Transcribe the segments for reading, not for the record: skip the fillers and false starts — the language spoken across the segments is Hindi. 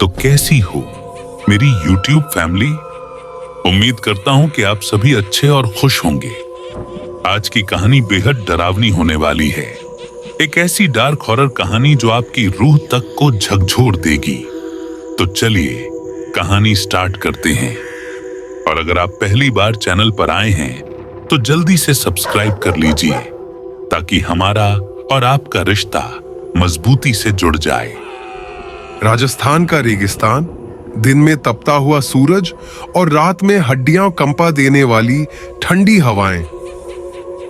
तो कैसी हो मेरी YouTube फैमिली। उम्मीद करता हूं कि आप सभी अच्छे और खुश होंगे। आज की कहानी बेहद डरावनी होने वाली है। एक ऐसी डार्क हॉरर कहानी जो आपकी रूह तक को झकझोर देगी। तो चलिए कहानी स्टार्ट करते हैं। और अगर आप पहली बार चैनल पर आए हैं तो जल्दी से सब्सक्राइब कर लीजिए ताकि हमारा और आपका रिश्ता मजबूती से जुड़ जाए। राजस्थान का रेगिस्तान, दिन में तपता हुआ सूरज और रात में हड्डियां कंपा देने वाली ठंडी हवाएं।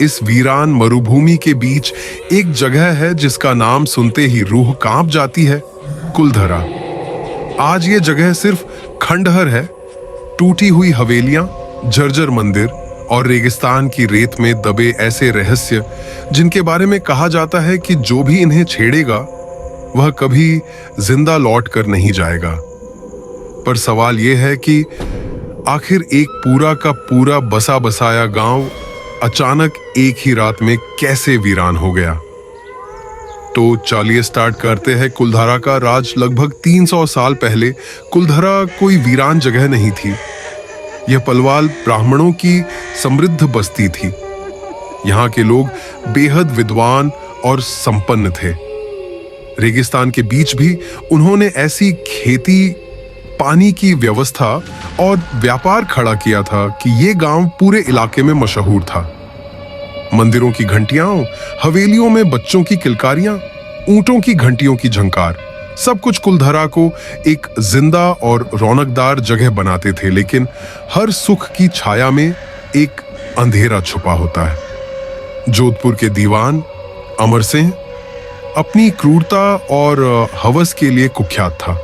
इस वीरान मरुभूमि के बीच एक जगह है जिसका नाम सुनते ही रूह कांप जाती है, कुलधरा। आज ये जगह सिर्फ खंडहर है, टूटी हुई हवेलियां, जर्जर मंदिर और रेगिस्तान की रेत में दबे ऐसे रहस्य जिनके बारे में कहा जाता है कि जो भी इन्हें छेड़ेगा वह कभी जिंदा लौट कर नहीं जाएगा। पर सवाल यह है कि आखिर एक पूरा का पूरा बसा बसाया गांव अचानक एक ही रात में कैसे वीरान हो गया। तो चलिए स्टार्ट करते हैं कुलधरा का राज। लगभग 300 साल पहले कुलधरा कोई वीरान जगह नहीं थी। यह पलवाल ब्राह्मणों की समृद्ध बस्ती थी। यहाँ के लोग बेहद विद्वान और संपन्न थे। रेगिस्तान के बीच भी उन्होंने ऐसी खेती, पानी की व्यवस्था और व्यापार खड़ा किया था कि ये गांव पूरे इलाके में मशहूर था। मंदिरों की घंटियां, हवेलियों में बच्चों की किलकारियां, ऊंटों की घंटियों की झंकार, सब कुछ कुलधरा को एक जिंदा और रौनकदार जगह बनाते थे। लेकिन हर सुख की छाया में एक अंधेरा छुपा होता है। जोधपुर के दीवान अमर सिंह अपनी क्रूरता और हवस के लिए कुख्यात था।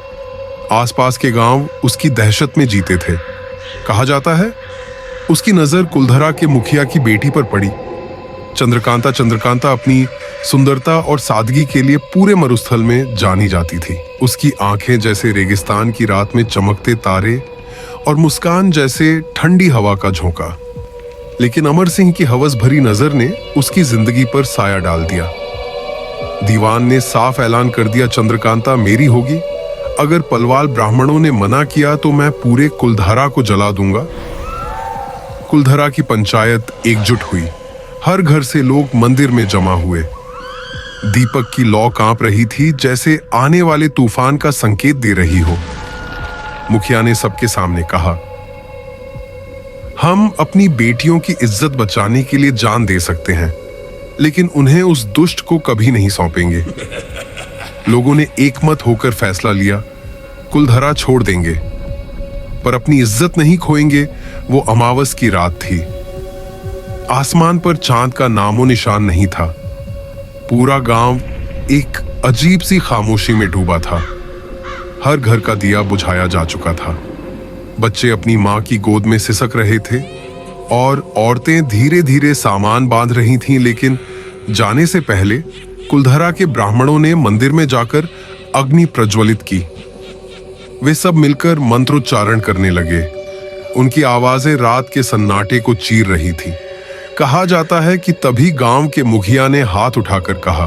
आसपास के गांव उसकी दहशत में जीते थे। कहा जाता है उसकी नजर कुलधरा के मुखिया की बेटी पर पड़ी। चंद्रकांता अपनी सुंदरता और सादगी के लिए पूरे मरुस्थल में जानी जाती थी। उसकी आंखें जैसे रेगिस्तान की रात में चमकते तारे और मुस्कान जैसे ठंडी हवा का झोंका। लेकिन अमर सिंह की हवस भरी नजर ने उसकी जिंदगी पर साया डाल दिया। दीवान ने साफ ऐलान कर दिया, चंद्रकांता मेरी होगी। अगर पलवाल ब्राह्मणों ने मना किया तो मैं पूरे कुलधरा को जला दूंगा। कुलधरा की पंचायत एकजुट हुई। हर घर से लोग मंदिर में जमा हुए। दीपक की लौ कांप रही थी, जैसे आने वाले तूफान का संकेत दे रही हो। मुखिया ने सबके सामने कहा, हम अपनी बेटियों की इज्जत बचाने के लिए जान दे सकते हैं, लेकिन उन्हें उस दुष्ट को कभी नहीं सौंपेंगे। लोगों ने एकमत होकर फैसला लिया, कुलधरा छोड़ देंगे, पर अपनी इज्जत नहीं खोएंगे। वो अमावस की रात थी। आसमान पर चांद का नामो निशान नहीं था। पूरा गांव एक अजीब सी खामोशी में डूबा था। हर घर का दिया बुझाया जा चुका था। बच्चे अपनी मां की गोद में सिसक रहे थे और औरतें धीरे धीरे सामान बांध रही थीं। लेकिन जाने से पहले कुलधरा के ब्राह्मणों ने मंदिर में जाकर अग्नि प्रज्वलित की। वे सब मिलकर मंत्रोच्चारण करने लगे। उनकी आवाजें रात के सन्नाटे को चीर रही थी। कहा जाता है कि तभी गांव के मुखिया ने हाथ उठाकर कहा,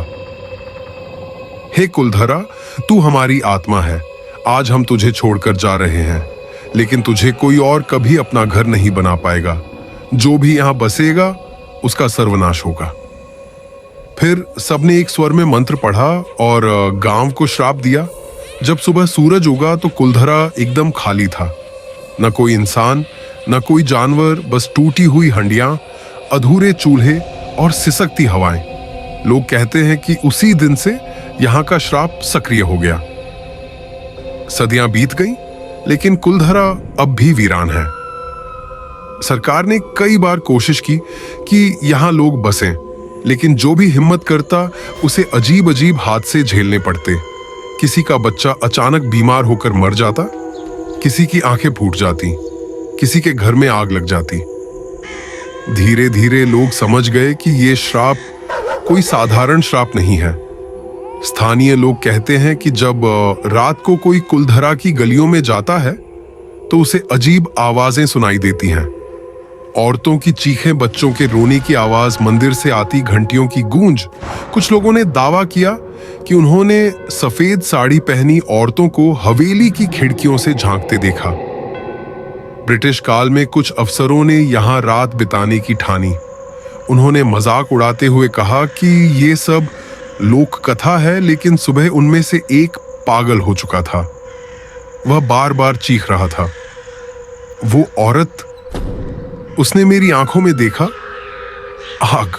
हे कुलधरा, तू हमारी आत्मा है। आज हम तुझे छोड़कर जा रहे हैं, लेकिन तुझे कोई और कभी अपना घर नहीं बना पाएगा। जो भी यहां बसेगा उसका सर्वनाश होगा। फिर सबने एक स्वर में मंत्र पढ़ा और गांव को श्राप दिया। जब सुबह सूरज उगा तो कुलधरा एकदम खाली था। न कोई इंसान, न कोई जानवर, बस टूटी हुई हंडियां, अधूरे चूल्हे और सिसकती हवाएं। लोग कहते हैं कि उसी दिन से यहां का श्राप सक्रिय हो गया। सदियां बीत गईं, लेकिन कुलधरा अब भी वीरान है। सरकार ने कई बार कोशिश की कि यहां लोग बसें, लेकिन जो भी हिम्मत करता उसे अजीब अजीब हादसे झेलने पड़ते। किसी का बच्चा अचानक बीमार होकर मर जाता, किसी की आंखें फूट जाती, किसी के घर में आग लग जाती। धीरे धीरे लोग समझ गए कि ये श्राप कोई साधारण श्राप नहीं है। स्थानीय लोग कहते हैं कि जब रात को कोई कुलधरा की गलियों में जाता है तो उसे अजीब आवाजें सुनाई देती हैं। औरतों की चीखें, बच्चों के रोने की आवाज, मंदिर से आती घंटियों की गूंज। कुछ लोगों ने दावा किया कि उन्होंने सफेद साड़ी पहनी औरतों को हवेली की खिड़कियों से झांकते देखा। ब्रिटिश काल में कुछ अफसरों ने यहां रात बिताने की ठानी। उन्होंने मजाक उड़ाते हुए कहा कि ये सब लोक कथा है, लेकिन सुबह उनमें से एक पागल हो चुका था। वह बार बार चीख रहा था। वो औरत, उसने मेरी आंखों में देखा। आग,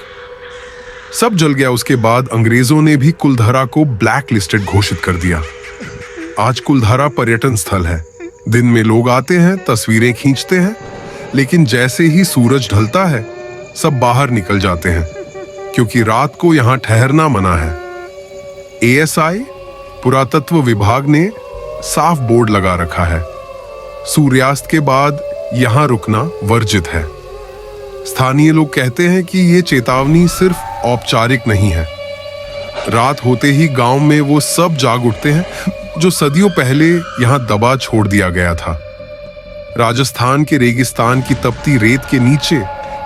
सब जल गया। उसके बाद अंग्रेजों ने भी कुलधरा को ब्लैक लिस्टेड घोषित कर दिया। आज कुलधरा पर्यटन स्थल है। दिन में लोग आते हैं, तस्वीरें खींचते हैं, लेकिन जैसे ही सूरज ढलता है सब बाहर निकल जाते हैं, क्योंकि रात को यहां ठहरना मना है। एएसआई पुरातत्व विभाग ने साफ बोर्ड लगा रखा है, सूर्यास्त के बाद यहां रुकना वर्जित है। स्थानीय लोग कहते हैं कि यह चेतावनी सिर्फ औपचारिक नहीं है। रात होते ही गांव में वो सब जाग उठते हैं जो सदियों पहले यहां दबा छोड़ दिया गया था। राजस्थान के रेगिस्तान की तपती रेत के नीचे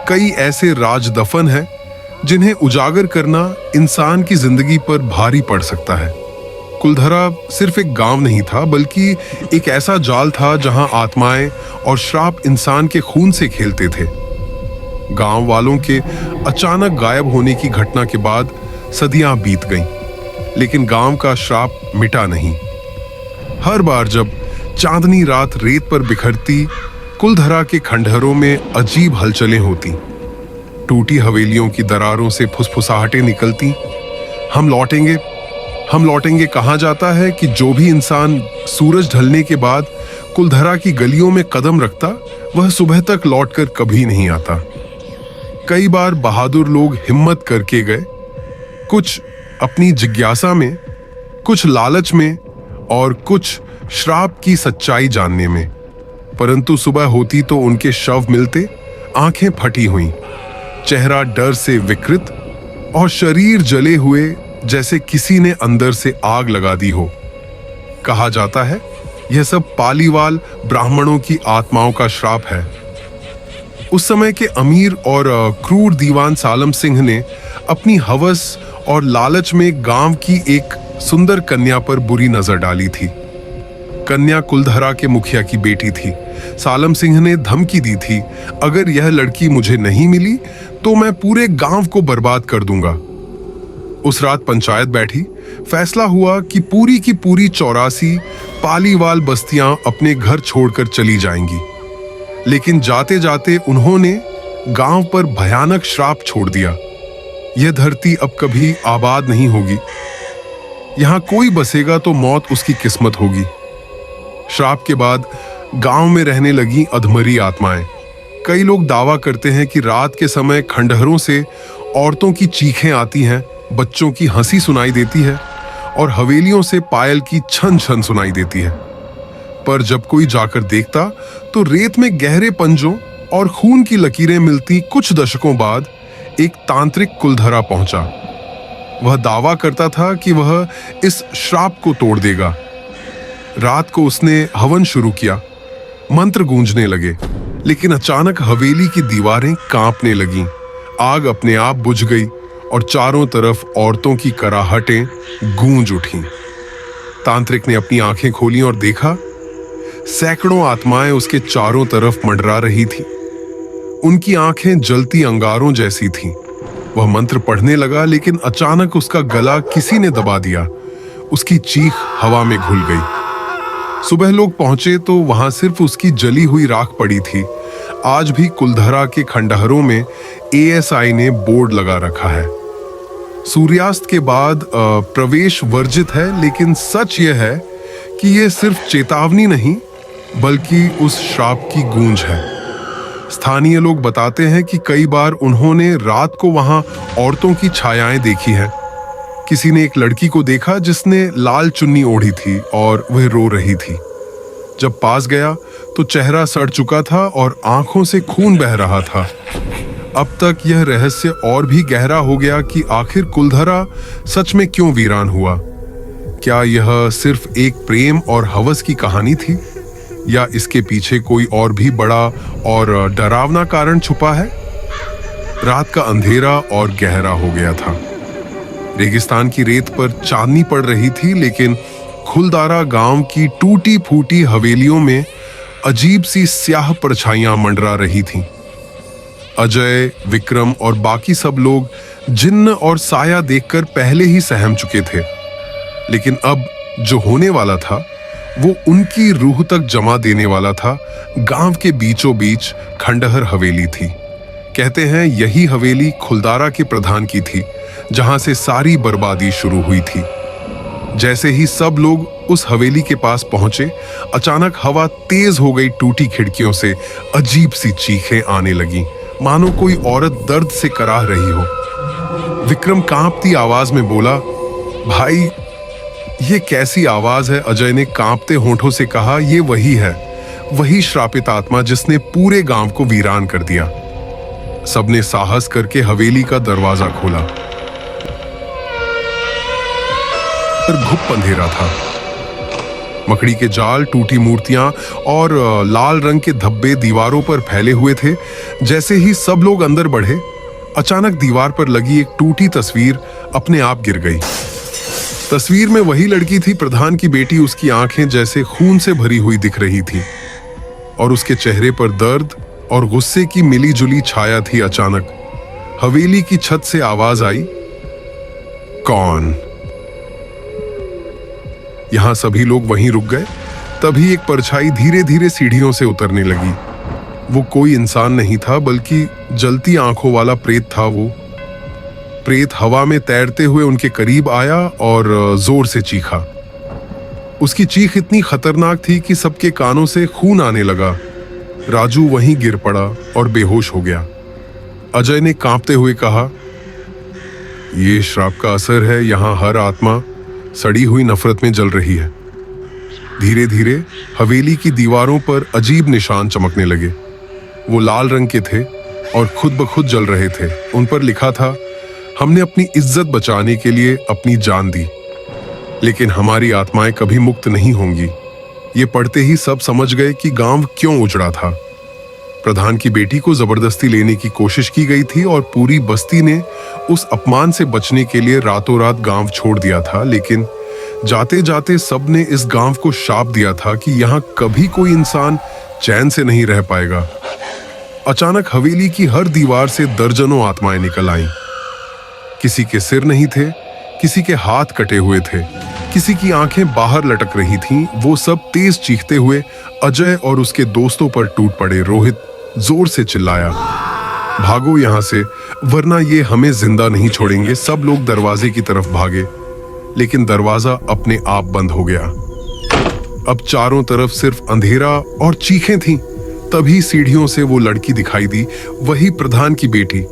कई ऐसे राज दफन हैं जिन्हें उजागर करना इंसान की जिंदगी पर भारी पड़ सकता है। कुलधरा सिर्फ एक गांव नहीं था, बल्कि एक ऐसा जाल था जहां आत्माएं और श्राप इंसान के खून से खेलते थे। गांव वालों के अचानक गायब होने की घटना के बाद सदियां बीत गईं, लेकिन गांव का श्राप मिटा नहीं। हर बार जब चांदनी रात रेत पर बिखरती, कुलधरा के खंडहरों में अजीब हलचलें होती। टूटी हवेलियों की दरारों से फुसफुसाहटें निकलती। हम लौटेंगे कहा जाता है कि जो भी इंसान सूरज ढलने के बाद कुलधरा की गलियों में कदम रखता, वह सुबह तक लौटकर कभी नहीं आता। कई बार बहादुर लोग हिम्मत करके गए, कुछ अपनी जिज्ञासा में, कुछ लालच में और कुछ श्राप की सच्चाई जानने में। परंतु सुबह होती तो उनके शव मिलते, आंखें फटी हुई, चेहरा डर से विकृत और शरीर जले हुए जैसे किसी ने अंदर से आग लगा दी हो। कहा जाता है यह सब पालीवाल ब्राह्मणों की आत्माओं का श्राप है। उस समय के अमीर और क्रूर दीवान सालम सिंह ने अपनी हवस और लालच में गांव की एक सुंदर कन्या पर बुरी नजर डाली थी। कन्या कुलधरा के मुखिया की बेटी थी। सालम सिंह ने धमकी दी थी, अगर यह लड़की मुझे नहीं मिली तो मैं पूरे गांव को बर्बाद कर दूंगा। उस रात पंचायत बैठी। फैसला हुआ कि पूरी की पूरी 84 पालीवाल बस्तियां अपने घर छोड़कर चली जाएंगी। लेकिन जाते जाते उन्होंने गांव पर भयानक श्राप छोड़ दिया। यह धरती अब कभी आबाद नहीं होगी। यहां कोई बसेगा तो मौत उसकी किस्मत होगी। श्राप के बाद गांव में रहने लगी अधमरी आत्माएं। कई लोग दावा करते हैं कि रात के समय खंडहरों से औरतों की चीखें आती हैं, बच्चों की हंसी सुनाई देती है और हवेलियों से पायल की छन छन सुनाई देती है। पर जब कोई जाकर देखता तो रेत में गहरे पंजों और खून की लकीरें मिलती। कुछ दशकों बाद एक तांत्रिक कुलधरा पहुंचा। वह दावा करता था कि वह इस श्राप को तोड़ देगा। रात को उसने हवन शुरू किया। मंत्र गूंजने लगे, लेकिन अचानक हवेली की दीवारें कांपने लगीं। आग अपने आप बुझ गई और चारों तरफ औरतों की कराहटें गूंज उठीं। तांत्रिक ने अपनी आंखें खोली और देखा, सैकड़ों आत्माएं उसके चारों तरफ मंडरा रही थी। उनकी आंखें जलती अंगारों जैसी थीं। वह मंत्र पढ़ने लगा, लेकिन अचानक उसका गला किसी ने दबा दिया। उसकी चीख हवा में घुल गई। सुबह लोग पहुंचे तो वहां सिर्फ उसकी जली हुई राख पड़ी थी। आज भी कुलधरा के खंडहरों में एएसआई ने बोर्ड लगा रखा है, सूर्यास्त के बाद प्रवेश वर्जित है। लेकिन सच यह है कि यह सिर्फ चेतावनी नहीं, बल्कि उस श्राप की गूंज है। स्थानीय लोग बताते हैं कि कई बार उन्होंने रात को वहां औरतों की छायाएं देखी हैं। किसी ने एक लड़की को देखा जिसने लाल चुन्नी ओढ़ी थी और वह रो रही थी। जब पास गया तो चेहरा सड़ चुका था और आंखों से खून बह रहा था। अब तक यह रहस्य और भी गहरा हो गया कि आखिर कुलधरा सच में क्यों वीरान हुआ। क्या यह सिर्फ एक प्रेम और हवस की कहानी थी, या इसके पीछे कोई और भी बड़ा और डरावना कारण छुपा है? रात का अंधेरा और गहरा हो गया था। रेगिस्तान की रेत पर चांदनी पड़ रही थी, लेकिन खुलदारा गांव की टूटी फूटी हवेलियों में अजीब सी स्याह परछाइयां मंडरा रही थीं। अजय, विक्रम और बाकी सब लोग जिन्न और साया देखकर पहले ही सहम चुके थे, लेकिन अब जो होने वाला था वो उनकी रूह तक जमा देने वाला था। गांव के बीचों बीच खंडहर हवेली थी। कहते हैं यही हवेली खुलदारा के प्रधान की थी, जहां से सारी बर्बादी शुरू हुई थी। जैसे ही सब लोग उस हवेली के पास पहुंचे, अचानक हवा तेज हो गई। टूटी खिड़कियों से अजीब सी चीखें आने लगी, मानो कोई औरत दर्द से कराह रही हो। विक्रम कांपती आवाज में बोला, भाई ये कैसी आवाज है? अजय ने कांपते होंठों से कहा, ये वही है, वही श्रापित आत्मा जिसने पूरे गांव को वीरान कर दिया। सबने साहस करके हवेली का दरवाजा खोला। घुप अंधेरा था। मकड़ी के जाल, टूटी मूर्तियां और लाल रंग के धब्बे दीवारों पर फैले हुए थे। जैसे ही सब लोग अंदर बढ़े, अचानक दीवार पर लगी एक टूटी तस्वीर अपने आप गिर गई। तस्वीर में वही लड़की थी, प्रधान की बेटी। उसकी आंखें जैसे खून से भरी हुई दिख रही थी और उसके चेहरे पर दर्द और गुस्से की मिली-जुली छाया थी। अचानक हवेली की छत से आवाज आई, कौन? यहां सभी लोग वहीं रुक गए। तभी एक परछाई धीरे धीरे सीढ़ियों से उतरने लगी। वो कोई इंसान नहीं था, बल्कि जलती आंखों वाला प्रेत था। वो प्रेत हवा में तैरते हुए उनके करीब आया और जोर से चीखा। उसकी चीख इतनी खतरनाक थी कि सबके कानों से खून आने लगा। राजू वहीं गिर पड़ा और बेहोश हो गया। अजय ने कांपते हुए कहा, ये श्राप का असर है। यहां हर आत्मा सड़ी हुई नफरत में जल रही है। धीरे धीरे हवेली की दीवारों पर अजीब निशान चमकने लगे। वो लाल रंग के थे और खुद ब खुद जल रहे थे। उन पर लिखा था, हमने अपनी इज्जत बचाने के लिए अपनी जान दी, लेकिन हमारी आत्माएं कभी मुक्त नहीं होंगी। ये पढ़ते ही सब समझ गए कि गांव क्यों उजड़ा था। प्रधान की बेटी को जबरदस्ती लेने की कोशिश की गई थी और पूरी बस्ती ने उस अपमान से बचने के लिए रातों रात गांव छोड़ दिया था। लेकिन जाते जाते सबने इस गांव को शाप दिया था कि यहां कभी कोई इंसान चैन से नहीं रह पाएगा। अचानक हवेली की हर दीवार से दर्जनों आत्माएं निकल आईं। किसी के सिर नहीं थे, किसी के हाथ कटे हुए थे, किसी की आंखें बाहर लटक रही थीं। वो सब तेज चीखते हुए अजय और उसके दोस्तों पर टूट पड़े। रोहित जोर से चिल्लाया, भागो यहां से, वरना ये हमें जिंदा नहीं छोड़ेंगे। सब लोग दरवाजे की तरफ भागे, लेकिन दरवाजा अपने आप बंद हो गया। अब चारों तरफ सिर्फ अंधेरा और चीखें थीं। तभी सीढ़ियों से वो लड़की दिखाई दी, वही प्रधान की बेटी।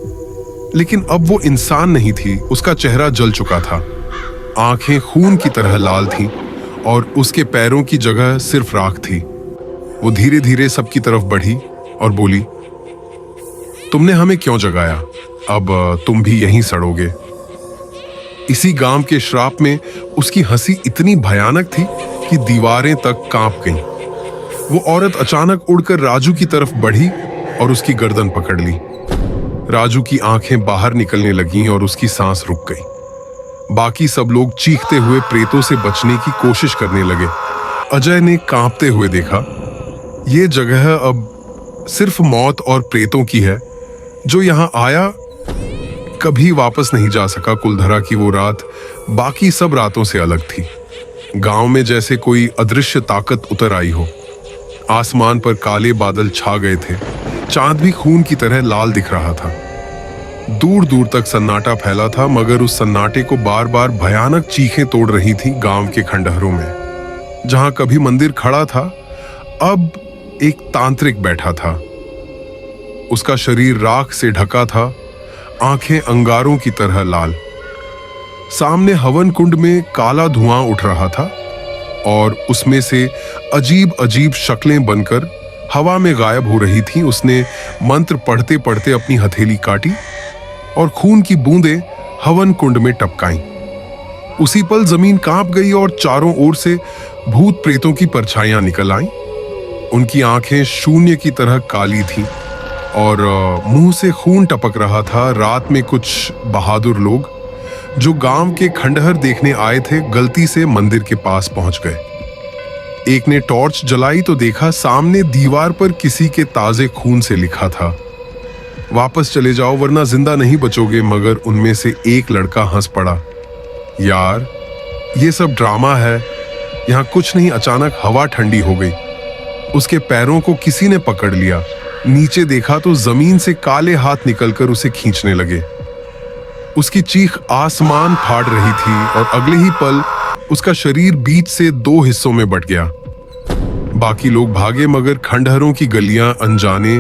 लेकिन अब वो इंसान नहीं थी। उसका चेहरा जल चुका था, आंखें खून की तरह लाल थीं और उसके पैरों की जगह सिर्फ राख थी। वो धीरे धीरे सबकी तरफ बढ़ी और बोली, तुमने हमें क्यों जगाया? अब तुम भी यहीं सड़ोगे। इसी गांव के श्राप में उसकी हंसी इतनी भयानक थी कि दीवारें तक कांप गईं। वो औरत अचानक उड़कर राजू की तरफ बढ़ी और उसकी गर्दन पकड़ ली। राजू की आंखें बाहर निकलने लगीं और उसकी सांस रुक गई। बाकी सब लोग चीखते हुए प्रेतों से बचने की कोशिश करने लगे। अजय ने कांपते हुए देखा, ये जगह अब सिर्फ मौत और प्रेतों की है। जो यहां आया कभी वापस नहीं जा सका। कुलधरा की वो रात बाकी सब रातों से अलग थी। गांव में जैसे कोई अदृश्य ताकत उतर आई हो। आसमान पर काले बादल छा गए थे। चांद भी खून की तरह लाल दिख रहा था। दूर दूर तक सन्नाटा फैला था, मगर उस सन्नाटे को बार बार भयानक चीखें तोड़ रही थी। गांव के खंडहरों में जहां कभी मंदिर खड़ा था, अब एक तांत्रिक बैठा था। उसका शरीर राख से ढका था, आंखें अंगारों की तरह लाल। सामने हवन कुंड में काला धुआं उठ रहा था और उसमें से अजीब अजीब शक्लें बनकर हवा में गायब हो रही थीं। उसने मंत्र पढ़ते पढ़ते अपनी हथेली काटी और खून की बूंदें हवन कुंड में टपकाईं। उसी पल जमीन कांप गई और चारों ओर से भूत प्रेतों की परछाइयां निकल आईं। उनकी आंखें शून्य की तरह काली थीं और मुंह से खून टपक रहा था। रात में कुछ बहादुर लोग जो गांव के खंडहर देखने आए थे गलती से मंदिर के पास पहुंच गए। एक ने टॉर्च जलाई तो देखा सामने दीवार पर किसी के ताजे खून से लिखा था, वापस चले जाओ वरना जिंदा नहीं बचोगे। मगर उनमें से एक लड़का हंस पड़ा, यार ये सब ड्रामा है, यहाँ कुछ नहीं। अचानक हवा ठंडी हो गई, उसके पैरों को किसी ने पकड़ लिया। नीचे देखा तो जमीन से काले हाथ निकलकर उसे खींचने लगे। उसकी चीख आसमान फाड़ रही थी और अगले ही पल उसका शरीर बीच से 2 हिस्सों में बट गया। बाकी लोग भागे मगर खंडहरों की गलियां अनजाने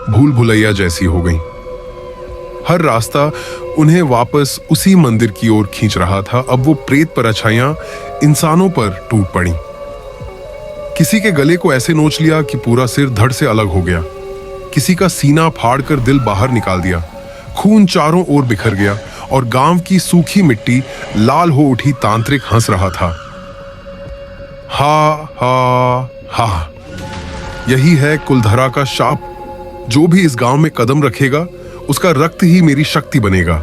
भूल भुलैया जैसी हो गईं। हर रास्ता उन्हें वापस उसी मंदिर की ओर खींच रहा था। अब वो प्रेत परछाइयां इंसानों पर टूट पड़ी। किसी के गले को ऐसे नोच लिया कि पूरा सिर धड़ से अलग हो गया। किसी का सीना फाड़कर दिल बाहर निकाल दिया। खून चारों ओर बिखर गया और गांव की सूखी मिट्टी लाल हो उठी। तांत्रिक हंस रहा था, हा हा हा, यही है कुलधरा का शाप। जो भी इस गांव में कदम रखेगा उसका रक्त ही मेरी शक्ति बनेगा।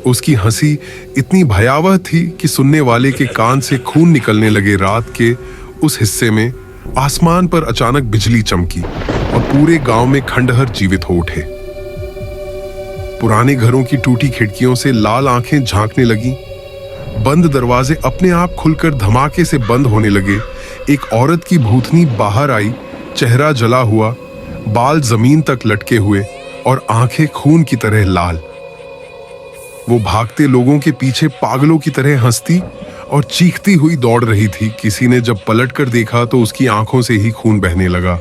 उसकी हंसी इतनी भयावह थी कि सुनने वाले के कान से खून निकलने लगे। रात के उस हिस्से में आसमान पर अचानक बिजली चमकी और पूरे गांव में खंडहर जीवित हो उठे। पुराने घरों की टूटी खिड़कियों से लाल आंखें झांकने लगी। बंद दरवाजे अपने आप खुलकर धमाके से बंद होने लगे। एक औरत की भूतनी बाहर आई, चेहरा जला हुआ, बाल जमीन तक लटके हुए और आंखें खून की तरह लाल। वो भागते लोगों के पीछे पागलों की तरह हंसती और चीखती हुई दौड़ रही थी। किसी ने जब पलटकर देखा तो उसकी आंखों से ही खून बहने लगा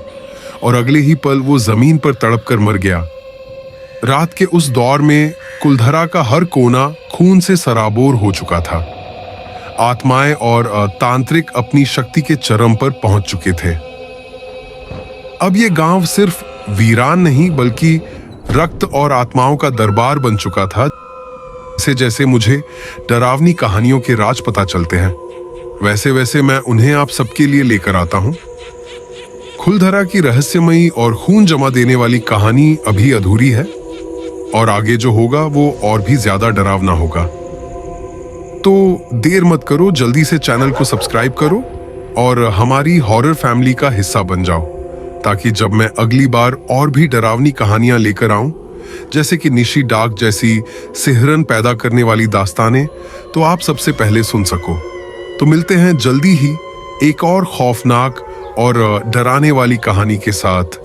और अगले ही पल वो जमीन पर तड़पकर मर गया। रात के उस दौर में कुलधरा का हर कोना खून से सराबोर हो चुका था। आत्माएं और तांत्रिक अपनी शक्ति के चरम पर पहुंच चुके थे। अब ये गांव सिर्फ वीरान नहीं बल्कि रक्त और आत्माओं का दरबार बन चुका था। जैसे जैसे मुझे डरावनी कहानियों के राज पता चलते हैं वैसे वैसे मैं उन्हें आप सबके लिए लेकर आता हूं। कुलधरा की रहस्यमयी और खून जमा देने वाली कहानी अभी अधूरी है और आगे जो होगा वो और भी ज्यादा डरावना होगा। तो देर मत करो, जल्दी से चैनल को सब्सक्राइब करो और हमारी हॉरर फैमिली का हिस्सा बन जाओ, ताकि जब मैं अगली बार और भी डरावनी कहानियां लेकर आऊं, जैसे कि निशी डाक जैसी सिहरन पैदा करने वाली दास्तानें, तो आप सबसे पहले सुन सको। तो मिलते हैं जल्दी ही एक और खौफनाक और डराने वाली कहानी के साथ।